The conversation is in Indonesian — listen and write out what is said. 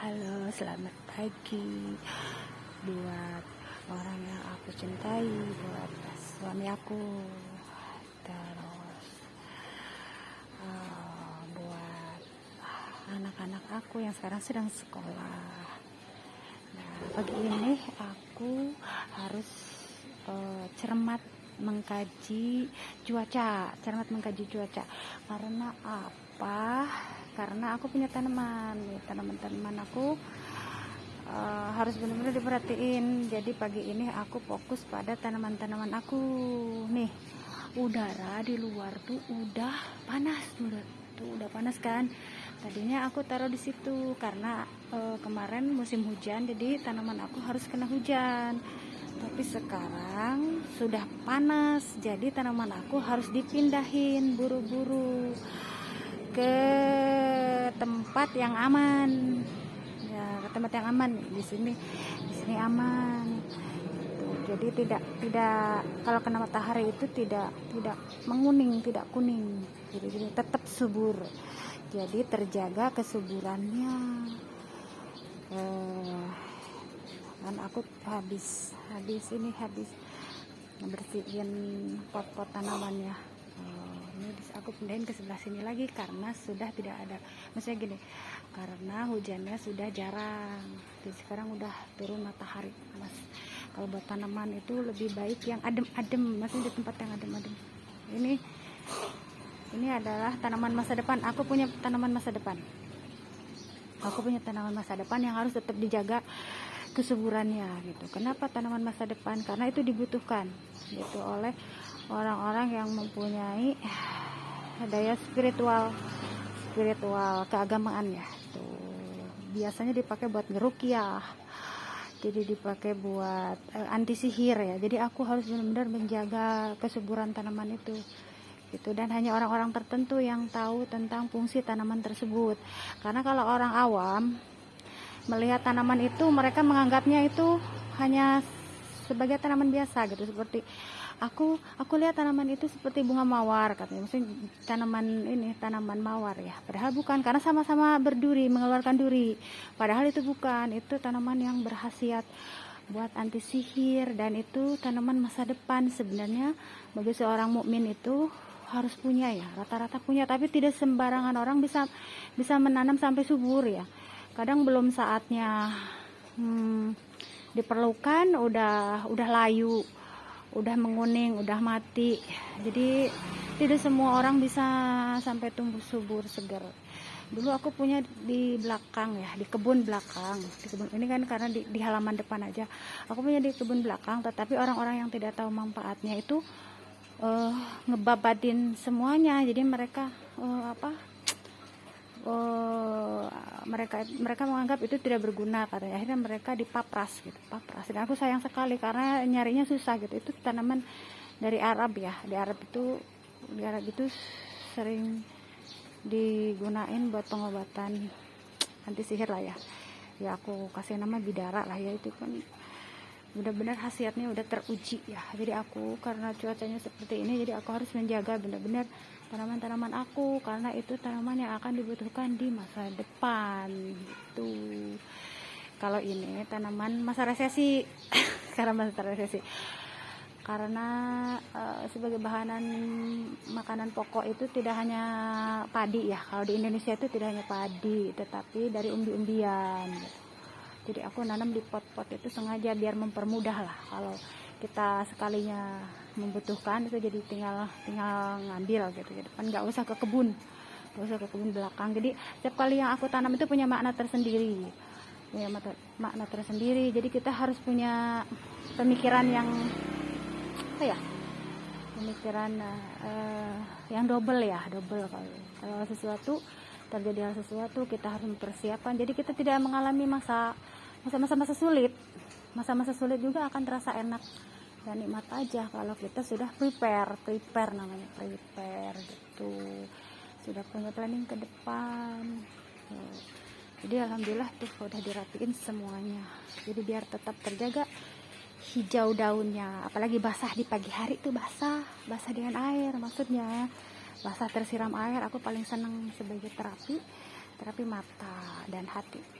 Halo, selamat pagi buat orang yang aku cintai, buat suami aku, terus buat anak-anak aku yang sekarang sedang sekolah. Nah, pagi ini aku harus cermat mengkaji cuaca. Karena apa? Karena aku punya tanaman aku harus benar-benar diperhatiin. Jadi pagi ini aku fokus pada tanaman-tanaman aku. Nih, udara di luar tuh udah panas, udah panas kan. Tadinya aku taruh di situ karena kemarin musim hujan, jadi tanaman aku harus kena hujan. Tapi sekarang sudah panas, jadi tanaman aku harus dipindahin buru-buru ke tempat yang aman. Ya, ke tempat yang aman. Di sini aman. Jadi tidak kalau kena matahari itu tidak menguning, tidak kuning. Jadi tetap subur. Jadi terjaga kesuburannya. Dan aku habis ngebersihin pot-pot tanamannya. Ini aku pindahin ke sebelah sini lagi karena sudah tidak ada, maksudnya gini, karena hujannya sudah jarang. Jadi sekarang udah turun matahari panas. Kalau buat tanaman itu lebih baik yang adem-adem, maksudnya di tempat yang adem-adem. Ini adalah tanaman masa depan. Aku punya tanaman masa depan yang harus tetap dijaga kesuburannya gitu. Kenapa tanaman masa depan? Karena itu dibutuhkan gitu oleh orang-orang yang mempunyai daya spiritual keagamaan ya. Tuh, biasanya dipakai buat ngeruqyah. Jadi dipakai buat anti sihir ya. Jadi aku harus benar-benar menjaga kesuburan tanaman itu. Gitu, dan hanya orang-orang tertentu yang tahu tentang fungsi tanaman tersebut. Karena kalau orang awam melihat tanaman itu, mereka menganggapnya itu hanya sebagai tanaman biasa gitu. Seperti aku lihat tanaman itu seperti bunga mawar katanya, maksudnya tanaman mawar ya, padahal bukan, karena sama-sama berduri, mengeluarkan duri. Padahal itu bukan, itu tanaman yang berkhasiat buat anti sihir, dan itu tanaman masa depan. Sebenarnya bagi seorang mukmin itu harus punya ya, rata-rata punya, tapi tidak sembarangan orang bisa menanam sampai subur ya. Kadang belum saatnya diperlukan udah layu, udah menguning, udah mati. Jadi tidak semua orang bisa sampai tumbuh subur segar. Dulu aku punya di belakang ya, di kebun belakang. Ini kan karena di halaman depan aja. Aku punya di kebun belakang, tetapi orang-orang yang tidak tahu manfaatnya itu ngebabadin semuanya. Jadi mereka mereka menganggap itu tidak berguna katanya. Akhirnya mereka dipapras. Dan aku sayang sekali karena nyarinya susah gitu. Itu tanaman dari Arab ya. Di Arab itu sering digunain buat pengobatan anti sihir lah ya. Ya aku kasih nama bidara lah ya. Itu kan benar-benar khasiatnya udah teruji ya. Jadi aku karena cuacanya seperti ini, jadi aku harus menjaga benar-benar tanaman-tanaman aku, karena itu tanaman yang akan dibutuhkan di masa depan gitu. Kalau ini tanaman masa resesi karena sebagai bahanan makanan pokok itu tidak hanya padi ya. Kalau di Indonesia itu tidak hanya padi, tetapi dari umbi-umbian gitu. Jadi aku nanam di pot-pot itu sengaja biar mempermudah lah. Kalau kita sekalinya membutuhkan itu jadi tinggal ngambil gitu. Jadi kan nggak usah ke kebun belakang. Jadi setiap kali yang aku tanam itu punya makna tersendiri. Jadi kita harus punya pemikiran yang yang double. Kalau terjadi hal sesuatu kita harus mempersiapkan. Jadi kita tidak mengalami masa-masa sulit. Masa-masa sulit juga akan terasa enak dan nikmat aja kalau kita sudah prepare gitu. Sudah punya planning ke depan. Jadi alhamdulillah tuh udah dirapiin semuanya. Jadi biar tetap terjaga hijau daunnya, apalagi basah di pagi hari tuh, basah dengan air, maksudnya basah tersiram air. Aku paling senang sebagai terapi mata dan hati.